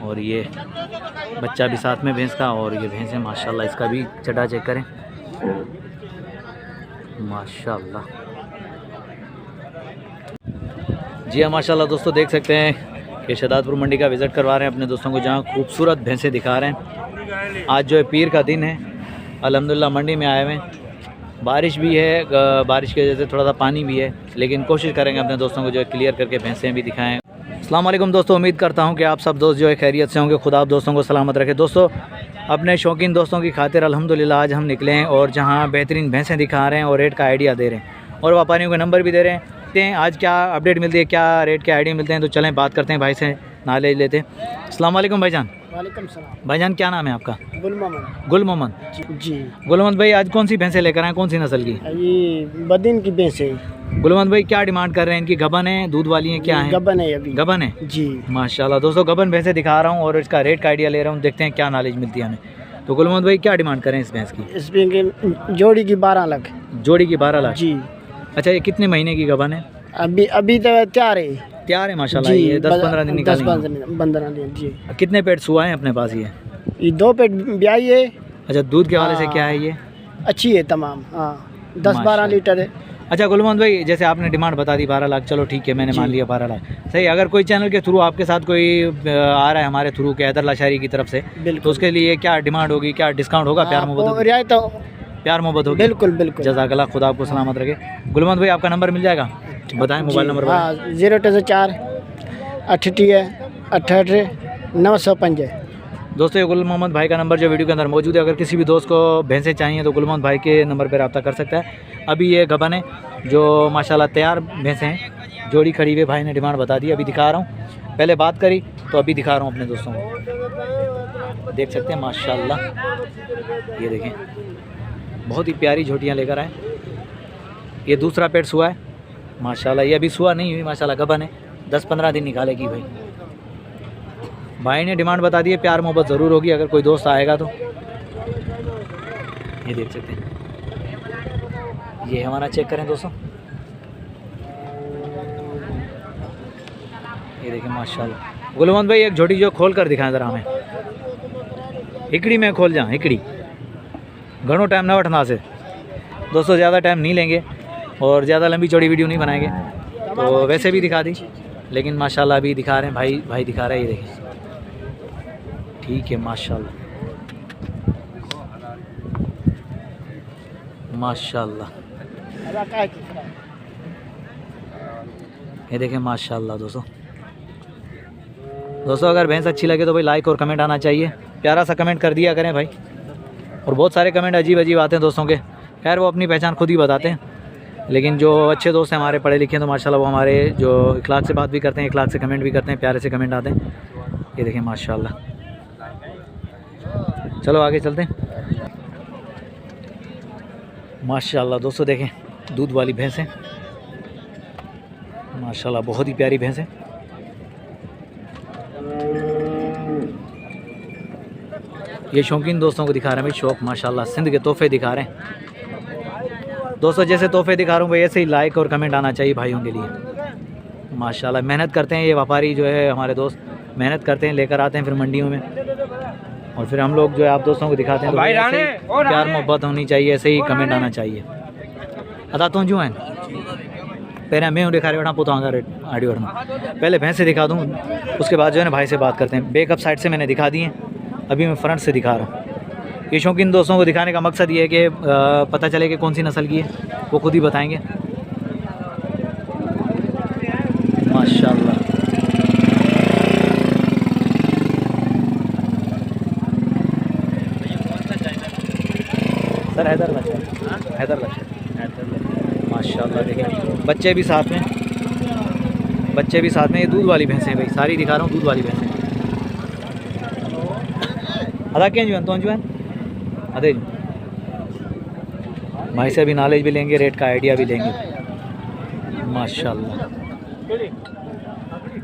और ये बच्चा भी साथ में भैंस का, और ये भैंस है माशाल्लाह। इसका भी चटा चेक करें माशाल्लाह। जी हाँ माशाल्लाह दोस्तों, देख सकते हैं कि शहदादपुर मंडी का विज़िट करवा रहे हैं अपने दोस्तों को, जहाँ खूबसूरत भैंसें दिखा रहे हैं। आज जो है पीर का दिन है, अल्हम्दुलिल्लाह मंडी में आए हुए हैं। बारिश भी है, बारिश की वजह से थोड़ा सा पानी भी है, लेकिन कोशिश करेंगे अपने दोस्तों को जो है क्लियर करके भैंसें भी दिखाएं। अस्सलाम वालेकुम दोस्तों, उम्मीद करता हूं कि आप सब दोस्त जो है खैरियत से होंगे। खुदा आप दोस्तों को सलामत रखे। दोस्तों अपने शौकीन दोस्तों की खातिर अल्हम्दुलिल्लाह आज हम निकले हैं, और जहां बेहतरीन भैंसें दिखा रहे हैं और रेट का आइडिया दे रहे हैं, और व्यापारियों के नंबर भी दे रहे हैं। आज क्या अपडेट मिलती है, क्या रेट के आइडिया मिलते हैं, तो चलें बात करते हैं भाई से, नॉलेज लेते हैं। अस्सलाम वालेकुम भाईजान। वालेकुम सलाम। भाईजान क्या नाम है आपका? गुल मोहम्मद जी। गुल मोहम्मद भाई, आज कौन सी भैंसें लेकर आए, कौन सी नस्ल की? ये बदिन की भैंस है। गुल मोहम्मद भाई क्या डिमांड कर रहे हैं इनकी? गबन है, दूध वाली है, क्या है? गबन है अभी। गबन है जी माशाल्लाह। दोस्तों गबन भैंसें दिखा रहा हूँ और इसका रेट का आइडिया ले रहा हूँ, देखते हैं क्या नॉलेज मिलती है हमें। तो गुल मोहम्मद भाई क्या डिमांड करें इस भैंस की? इस जोड़ी की 12 लाख। जोड़ी की 12 लाख जी। अच्छा, ये कितने महीने की गबन है? अभी तो तैयार है माशाल्लाह। ये 10-15 दिन निकालेंगे। 10-15 दिन जी। कितने पेट सुआ है अपने पास? ये 2 पेट ब्याई है। अच्छा, दूध के हवाले से क्या है ये? अच्छी है तमाम। हाँ 10-12 लीटर है। अच्छा गुल मोहम्मद भाई, जैसे आपने डिमांड बता दी 12 लाख, चलो ठीक है, मैंने मान लिया 12 लाख। सही, अगर कोई चैनल के थ्रू आपके साथ कोई आ रहा है हमारे थ्रू के हैदर लाशारी की तरफ से, तो उसके लिए क्या डिमांड होगी, क्या डिस्काउंट होगा? प्यार मोहब्बत रियायत तो प्यार मोहब्बत होगी। बिल्कुल बिल्कुल। जज़ाकल्लाह, खुदा आपको सलामत रखे। गुल मोहम्मद भाई आपका नंबर मिल जाएगा, बताएं मोबाइल नंबर। 024 88 88 905। दोस्तों ये गुल मोहम्मद भाई का नंबर जो वीडियो के अंदर मौजूद है। अगर किसी भी दोस्त को भैंसें चाहिए तो गुल मोहम्मद भाई के नंबर पर रब्ता कर सकता है। अभी ये गबन है जो माशाल्लाह तैयार भैंसें हैं, जोड़ी खड़ी हुई, भाई ने डिमांड बता दी। अभी दिखा रहा हूँ, पहले बात करी तो अभी दिखा रहा हूँ अपने दोस्तों को। देख सकते हैं माशाल्लाह, ये देखें बहुत ही प्यारी झोटियाँ लेकर आए। ये दूसरा पेट सुआ है माशाल्लाह। ये अभी सुआ नहीं हुई माशाल्लाह, गबन है, 10-15 दिन निकालेगी भाई। भाई ने डिमांड बता दी है, प्यार मोहब्बत ज़रूर होगी अगर कोई दोस्त आएगा तो। ये देख सकते हैं, ये हमारा चेक करें दोस्तों, ये देखें माशाल्लाह। गुल मोहम्मद भाई एक झोटी जो खोल कर दिखाएं ज़रा हमें, हिकड़ी में खोल जाए, हिकड़ी घणो टाइम ना वठना से दोस्तों, ज़्यादा टाइम नहीं लेंगे और ज़्यादा लंबी चौड़ी वीडियो नहीं बनाएंगे। तो वैसे भी दिखा दी, लेकिन माशाल्लाह अभी दिखा रहे हैं भाई दिखा रहे हैं। ये देखें ठीक है माशाल्लाह माशाल्लाह। ये देखें माशाल्लाह दोस्तों अगर भैंस अच्छी लगे तो भाई लाइक और कमेंट आना चाहिए, प्यारा सा कमेंट कर दिया करें भाई। और बहुत सारे कमेंट अजीब आते हैं दोस्तों के, खैर वो अपनी पहचान खुद ही बताते हैं, लेकिन जो अच्छे दोस्त हैं हमारे पढ़े लिखे हैं तो माशाल्लाह वो हमारे जो इखलाक से बात भी करते हैं, इखलाक से कमेंट भी करते हैं, प्यारे से कमेंट आते हैं। ये देखें माशाल्लाह। चलो आगे चलते हैं। माशाल्लाह दोस्तों देखें दूध वाली भैंस है माशाल्लाह, बहुत ही प्यारी भैंस है। ये शौकीन दोस्तों को दिखा रहे हैं भाई, शौक माशाल्लाह, सिंध के तोहफे दिखा रहे हैं दोस्तों। जैसे तोहफे दिखा रहा हूँ भाई, ऐसे ही लाइक और कमेंट आना चाहिए भाइयों के लिए। माशाल्लाह मेहनत करते हैं ये व्यापारी जो है हमारे दोस्त, मेहनत करते हैं, लेकर आते हैं फिर मंडियों में, और फिर हम लोग जो है आप दोस्तों को दिखाते हैं। तो प्यार मोहब्बत होनी चाहिए, ऐसे ही कमेंट आना चाहिए। अदा तो जो है पहले मैं दिखा रहे बैठा पोता आडियो में, पहले भैंस से दिखा दूँ, उसके बाद जो है ना भाई से बात करते हैं। बैकअप साइड से मैंने दिखा दिए, अभी मैं फ्रंट से दिखा रहा हूँ। ये शौकीन दोस्तों को दिखाने का मकसद ये है कि पता चले कि कौन सी नस्ल की है, वो खुद ही बताएंगे माशाल्लाह। सर हैदर माशाल्लाह। देखें बच्चे भी साथ में, ये दूध वाली भैंसें हैं भाई, सारी दिखा रहा हूँ दूध वाली भैंसें। अदा क्या जो है अदे भाई से अभी नॉलेज भी लेंगे, रेट का आइडिया भी लेंगे माशाल्लाह।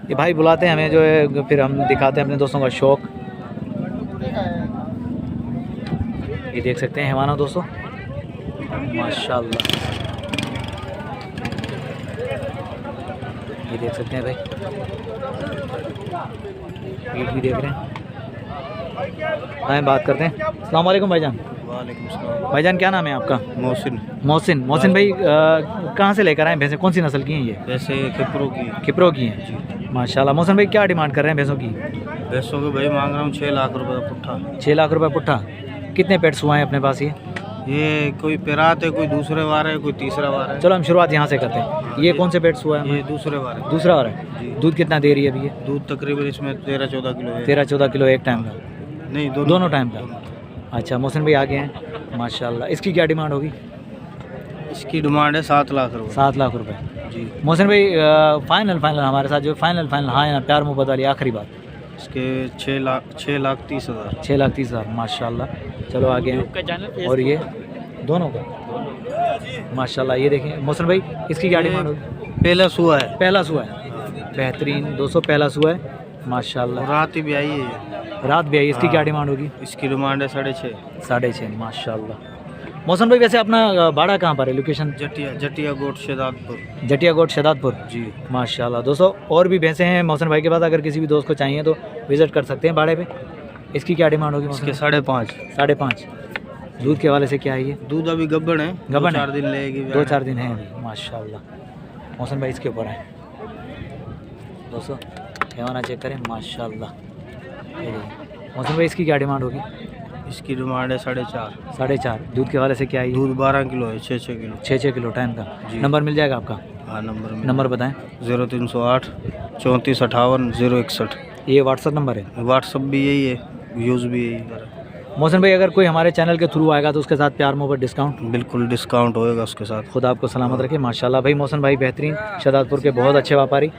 ये भाई बुलाते हैं हमें जो है, फिर हम दिखाते हैं अपने दोस्तों का शौक़। ये देख सकते हैं हैवाना दोस्तों माशाल्लाह, ये देख सकते हैं भाई। पीठ भी देख रहे हैं। आए बात करते हैं। अस्सलाम वालेकुम भाईजान। वालेकुम सलाम। भाईजान क्या नाम है आपका? मोहसिन। मोहसिन भाई कहाँ से लेकर आए भैंसें? कौन सी नस्ल की हैं ये? वैसे किप्रो की हैं जी। माशाल्लाह। मोहसिन भाई क्या डिमांड कर रहे हैं भैंसों की? भैंसों के भाई मांग रहा हूँ 6 लाख रुपए पुट्ठा। 6 लाख रुपए पुट्ठा। कितने पेट्स हुए हैं अपने पास ये कोई पेरात है, कोई दूसरे वार है, कोई तीसरा वार है। चलो हम शुरुआत यहाँ से करते हैं। ये कौन से पेट्स हुआ है? ये दूसरे वार है। दूसरा वाला है। जी। दूध कितना दे रही है अभी ये? दूध तकरीबन इसमें 13-14 किलो है। 13-14 किलो एक टाइम का? नहीं, दोनों टाइम का। अच्छा मोहसिन भाई आगे हैं माशाल्लाह। इसकी क्या डिमांड होगी? इसकी डिमांड है 7 लाख रुपए। 7 लाख रुपए। जी। मोहसिन भाई फाइनल हमारे साथ जो फाइनल हाँ या ना प्यार मोहब्बत वाली आखिरी बात। इसके 6 लाख 30 हज़ार। 6 लाख 30 हज़ार माशाल्लाह। चलो आगे हैं। और ये दोनों का माशाल्लाह। ये देखें मोहसिन भाई इसकी क्या डिमांड होगी? पहला सुआ है। पहला सुआ है। बेहतरीन 200 पहला सुआ है माशाल्लाह। रात ही भी आई है। रात भी आई। इसकी क्या डिमांड होगी? इसकी डिमांड है 6.5। 6.5 माशाल्लाह। मौसम भाई वैसे अपना बाड़ा कहाँ पर है? लोकेशन जटिया गोट शहजादपुर। जटिया गोट शहजादपुर। जी माशाल्लाह। दोस्तों और भी भैंसें हैं मौसम भाई के पास, अगर किसी भी दोस्त को चाहिए तो विज़िट कर सकते हैं बाड़े पे। इसकी क्या डिमांड होगी? इसके 5.5। 5.5। दूध के वाले से क्या है ये? दूध अभी गब्बन है। गब्बन है। 4 दिन लेगी। 2-4 दिन है अभी माशाल्लाह। मौसम भाई इसके ऊपर है दोस्तों। हैवाना चेक करें माशाल्लाह। मौसम भाई इसकी क्या डिमांड होगी? इसकी डिमांड है 4.5। 4.5। दूध के वाले से क्या है ये? दूध 12 किलो है। 6 किलो। 6 किलो टाइम का। जी। नंबर मिल जाएगा आपका? हाँ नंबर बताएं। 0308 34 58 061। ये व्हाट्सअप नंबर है? व्हाट्सअप भी यही है, व्यूज़ भी यही है। मोहसिन भाई अगर कोई हमारे चैनल के थ्रू आएगा तो उसके साथ प्यार मोहब्बत डिस्काउंट? बिल्कुल डिस्काउंट होएगा उसके साथ। खुदा आपको सलामत रखे माशाल्लाह। भाई मोहसिन भाई बेहतरीन शहजादपुर के बहुत अच्छे व्यापारी।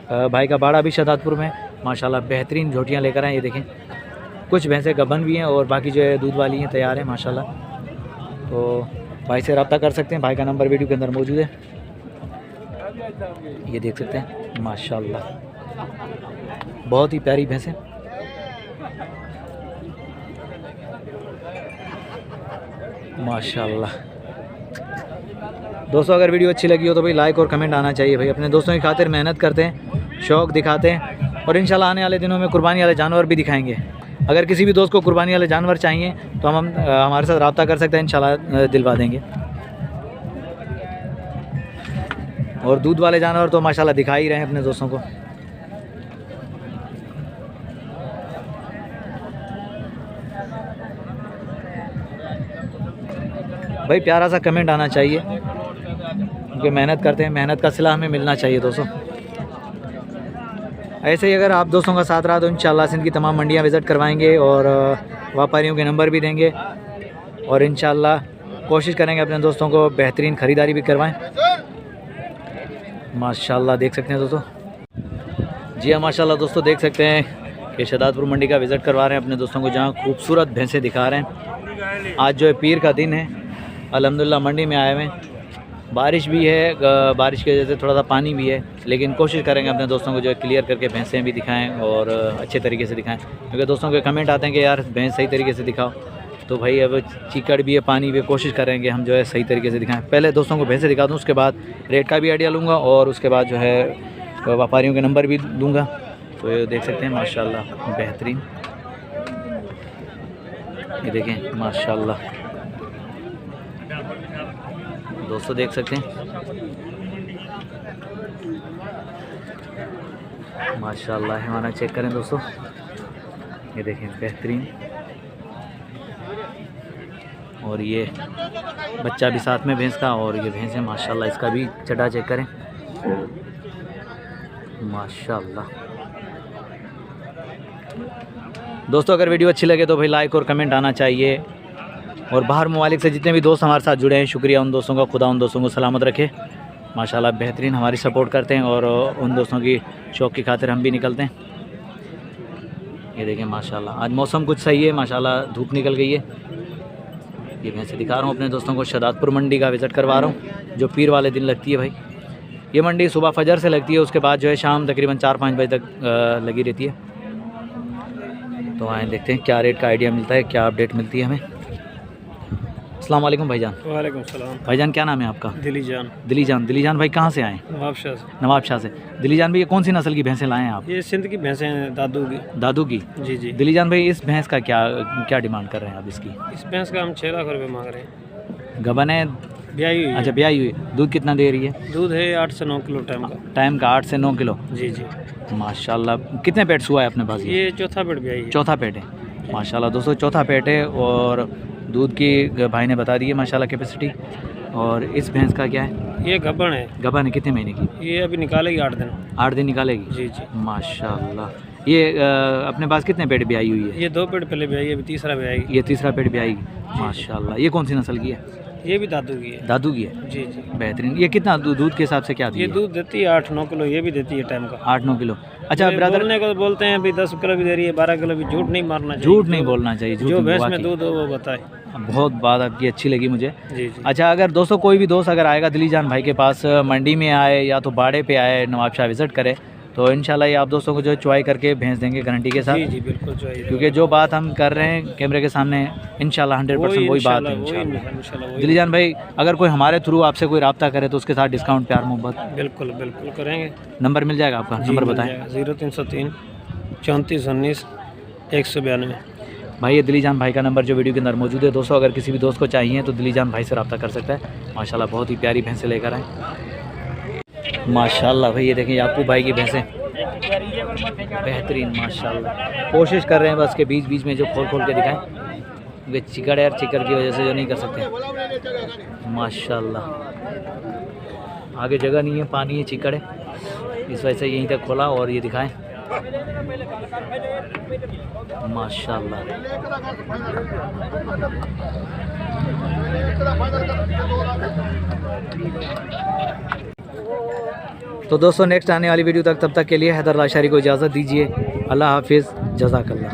भाई का बाड़ा भी शहजादपुर में माशाल्लाह। बेहतरीन झोटियाँ लेकर आए। ये देखें कुछ भैंसें गबन भी हैं और बाकी जो है दूध वाली हैं तैयार हैं माशाल्लाह। तो भाई से रब्ता कर सकते हैं। भाई का नंबर वीडियो के अंदर मौजूद है। ये देख सकते हैं माशाल्लाह। बहुत ही प्यारी भैंसें। माशाल्लाह। दोस्तों अगर वीडियो अच्छी लगी हो तो भाई लाइक और कमेंट आना चाहिए। भाई अपने दोस्तों की खातिर मेहनत करते हैं, शौक़ दिखाते हैं और इंशाल्लाह आने वाले दिनों में कुर्बानी वाले जानवर भी दिखाएंगे। अगर किसी भी दोस्त को कुर्बानी वाले जानवर चाहिए तो हम हमारे साथ रब्ता कर सकते हैं, इंशाल्लाह दिलवा देंगे। और दूध वाले जानवर तो माशाल्लाह दिखा ही रहे हैं अपने दोस्तों को। भाई प्यारा सा कमेंट आना चाहिए क्योंकि मेहनत करते हैं, मेहनत का सिला हमें मिलना चाहिए दोस्तों। ऐसे ही अगर आप दोस्तों का साथ रहा तो इंशाल्लाह सिंध की तमाम मंडियां विज़िट करवाएंगे और व्यापारियों के नंबर भी देंगे और इंशाल्लाह कोशिश करेंगे अपने दोस्तों को बेहतरीन ख़रीदारी भी करवाएं। माशाल्लाह देख सकते हैं दोस्तों। जी हाँ माशाल्लाह दोस्तों देख सकते हैं कि शहजादपुर मंडी का विज़िट करवा रहे हैं अपने दोस्तों को, जहाँ खूबसूरत भैंसें दिखा रहे हैं। आज जो है पीर का दिन है, अल्हम्दुलिल्लाह मंडी में आए हुए हैं। बारिश भी है, बारिश की वजह से थोड़ा सा पानी भी है, लेकिन कोशिश करेंगे अपने दोस्तों को जो है क्लियर करके भैंसें भी दिखाएं और अच्छे तरीके से दिखाएं। क्योंकि दोस्तों के कमेंट आते हैं कि यार भैंस सही तरीके से दिखाओ, तो भाई अब चीकड़ भी है, पानी भी, कोशिश करेंगे हम जो है सही तरीके से दिखाएं। पहले दोस्तों को भैंसें दिखा दूँ, उसके बाद रेट का भी आइडिया लूँगा और उसके बाद जो है व्यापारियों के नंबर भी दूँगा। तो ये देख सकते हैं माशाल्लाह बेहतरीन। ये देखें माशाल्लाह दोस्तों देख सकते हैं माशाल्लाह। है हमारा चेक करें दोस्तों, ये देखें बेहतरीन। और ये बच्चा भी साथ में भैंस का, और ये भैंस है माशाल्लाह। इसका भी चटा चेक करें माशाल्लाह। दोस्तों अगर वीडियो अच्छी लगे तो भाई लाइक और कमेंट आना चाहिए। और बाहर ममालिक से जितने भी दोस्त हमारे साथ जुड़े हैं, शुक्रिया उन दोस्तों का, खुदा उन दोस्तों को सलामत रखे माशाल्लाह। बेहतरीन हमारी सपोर्ट करते हैं और उन दोस्तों की शौक़ की खातिर हम भी निकलते हैं। ये देखें माशाल्लाह आज मौसम कुछ सही है माशाल्लाह, धूप निकल गई है। ये मैं से दिखा रहा हूँ अपने दोस्तों को, शहजादपुर मंडी का विज़िट करवा रहा हूँ जो पीर वाले दिन लगती है। भाई ये मंडी सुबह फजर से लगती है, उसके बाद जो है शाम तकरीबन 4-5 बजे तक लगी रहती है। तो आए देखते हैं क्या रेट का आइडिया मिलता है, क्या अपडेट मिलती है हमें। अस्सलाम वालेकुम भाईजान। वालेकुम सलाम। भाईजान क्या नाम है आपका? दिली जान दिली जान भाई कहाँ से आए? नवाबशाह से। नवाब शाह से। दिली जान भाई ये कौन सी नस्ल की भैंसें लाए हैं आप? ये सिंध की भैंसें हैं, दादू की। दादू की। जी जी। दिली जान भाई इस भैंस का क्या क्या डिमांड कर रहे हैं आप इसकी? इस भैंस का हम 6 लाख रुपए मांग रहे हैं। गबन है? ब्याई हुई है। अच्छा ब्याई हुई। दूध कितना दे रही है? दूध है 8 से 9 किलो टाइम का। टाइम का 8 से 9 किलो। जी जी। माशाल्लाह। कितने पेट्स हुआ है अपने पास? ये चौथा बेड ब्याई है। चौथा पेट है माशाल्लाह दोस्तों, चौथा पेट है। और दूध की भाई ने बता दी है माशाल्लाह कैपेसिटी। और इस भैंस का क्या है? ये गब्बन है। गबन है कितने महीने की? ये अभी निकालेगी 8 दिन। 8 दिन निकालेगी। जी जी। माशाल्लाह। ये अपने पास कितने पेट भी आई हुई है? ये 2 बेड पहले ब्याई है, अभी तीसरा ब्याई। ये तीसरा पेट भी आएगी माशाल्लाह। ये कौन सी नस्ल की है? ये भी दादू की है। दादू की है। जी जी। बेहतरीन। ये कितना दूध के हिसाब से क्या ये दी दूध देती है 8-9 किलो, ये भी देती है टाइम का। 8-9 किलो। अच्छा ये ब्रदर, बोलने को बोलते हैं अभी 10 किलो भी दे रही है, 12 किलो भी। झूठ नहीं मारना चाहिए। झूठ नहीं बोलना चाहिए। झूठ जो नहीं, भैंस वाकई। में दूध हो वो बताए। बहुत बात आपकी अच्छी लगी मुझे। जी जी। अच्छा अगर दोस्तों कोई भी दोस्त अगर आएगा दिली जान भाई के पास, मंडी में आए या तो बाड़े पे आए, नवाबशाह विज़िट करे, तो इंशाल्लाह ये आप दोस्तों को जो चॉइस करके भैंस देंगे गारंटी के साथ। जी जी बिल्कुल चाहिए। क्योंकि जो बात हम कर रहे हैं कैमरे के सामने इंशाल्लाह 100% वही बात है इंशाल्लाह। दिली जान भाई अगर कोई हमारे थ्रू आपसे कोई रब्ता करे तो उसके साथ डिस्काउंट प्यार मोहब्बत बिल्कुल बिल्कुल करेंगे। नंबर मिल जाएगा आपका? नंबर बताएं। 0303 34 19 192। भाई ये दिली जान भाई का नंबर जो वीडियो के अंदर मौजूद है दोस्तों, अगर किसी भी दोस्त को चाहिए तो दिली जान भाई से रब्ता कर सकता है। माशाल्लाह बहुत ही प्यारी भैंसें लेकर आए माशाल्लाह। भाई ये देखें याकूब भाई की भैंसें बेहतरीन माशाल्लाह। कोशिश कर रहे हैं बस के बीच बीच में जो खोल खोल के दिखाएं, क्योंकि चिकड़ है, चिकड़ की वजह से जो नहीं कर सकते माशाल्लाह। आगे जगह नहीं है, पानी है, चिकड़ है, इस वजह से यहीं तक खोला और ये दिखाएं माशाल्लाह। तो दोस्तों नेक्स्ट आने वाली वीडियो तक, तब तक के लिए हैदर लाशारी को इजाज़त दीजिए। अल्लाह हाफिज़, जज़ाकल्लाह।